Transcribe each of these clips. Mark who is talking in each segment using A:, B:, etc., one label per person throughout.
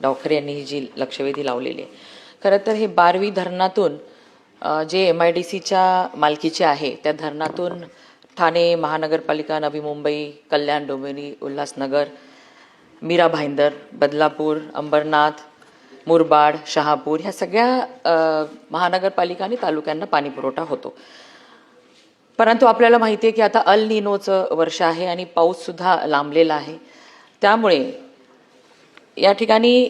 A: डावखरे यांनी ही जी लक्षवेधी लावलेली आहे. खरं तर हे बारवी धरणातून जे MIDCच्या मालकीचे आहे त्या धरणातून ठाणे महानगरपालिका, नवी मुंबई, कल्याण, डोंबिवली, उल्हासनगर, मीरा भाईंदर, बदलापूर, अंबरनाथ, मुरबाड, शहापूर ह्या सगळ्या महानगरपालिका आणि तालुक्यांना पाणी पुरवठा होतो. परंतु आपल्याला माहिती आहे की आता अल निनोचं वर्ष आहे आणि पाऊससुद्धा लांबलेला आहे. त्यामुळे या ठिकाणी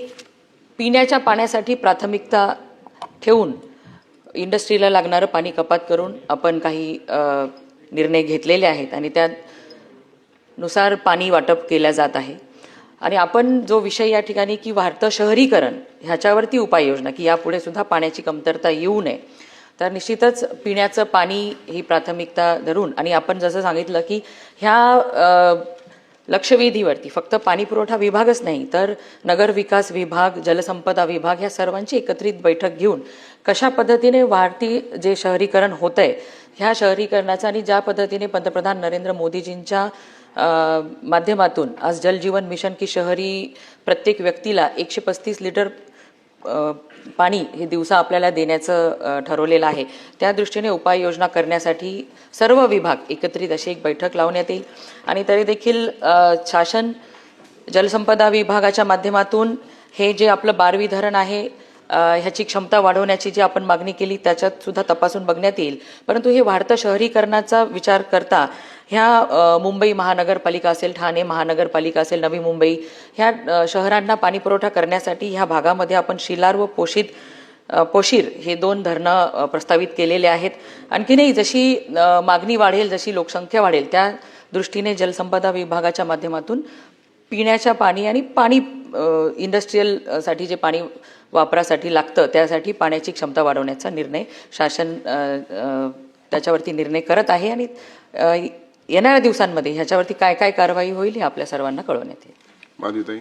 A: पिण्याच्या पाण्यासाठी प्राथमिकता ठेवून इंडस्ट्रीला लागणारं पाणी कपात करून आपण काही निर्णय घेतलेले आहेत आणि त्यानुसार पाणी वाटप केल्या जात आहे. आणि आपण जो विषय या ठिकाणी की वाढतं शहरीकरण ह्याच्यावरती उपाययोजना की यापुढे सुद्धा पाण्याची कमतरता येऊ नये, तर निश्चितच पिण्याचं पाणी ही प्राथमिकता धरून आणि आपण जसं सांगितलं की ह्या लक्षवेधीवरती फक्त पाणी पुरवठा विभागच नाही तर नगर विकास विभाग, जलसंपदा विभाग ह्या सर्वांची एकत्रित बैठक घेऊन कशा पद्धतीने वाढती जे शहरीकरण होत आहे ह्या शहरीकरणाचा आणि ज्या पद्धतीने पंतप्रधान नरेंद्र मोदीजींच्या माध्यमातून आज जल जीवन मिशन की शहरी प्रत्येक व्यक्तीला 135 लिटर पाणी हे दिवसा आपल्याला देण्याचं ठरवलेलं आहे. त्या दृष्टीने उपाययोजना करण्यासाठी सर्व विभाग एकत्रित अशी एक बैठक लावण्यात येईल. आणि तरी देखील शासन जलसंपदा विभागाच्या माध्यमातून हे जे आपलं बारवी धरण आहे ह्याची क्षमता वाढवण्याची जी आपण मागणी केली त्याच्यात सुद्धा तपासून बघण्यात येईल. परंतु हे वाढतं शहरीकरणाचा विचार करता ह्या मुंबई महानगरपालिका असेल, ठाणे महानगरपालिका असेल, नवी मुंबई ह्या शहरांना पाणी पुरवठा करण्यासाठी ह्या भागामध्ये आपण शिलार व पोशीर हे 2 धरणं प्रस्तावित केलेले आहेत. आणखीनही जशी मागणी वाढेल, जशी लोकसंख्या वाढेल त्या दृष्टीने जलसंपदा विभागाच्या माध्यमातून पिण्याच्या पाणी आणि पाणी इंडस्ट्रीयलसाठी जे पाणी वापरासाठी लागतं त्यासाठी पाण्याची क्षमता वाढवण्याचा निर्णय शासन त्याच्यावरती निर्णय करत आहे. आणि येणाऱ्या दिवसांमध्ये ह्याच्यावरती काय काय कारवाई होईल हे आपल्या सर्वांना कळवण्यात येईल.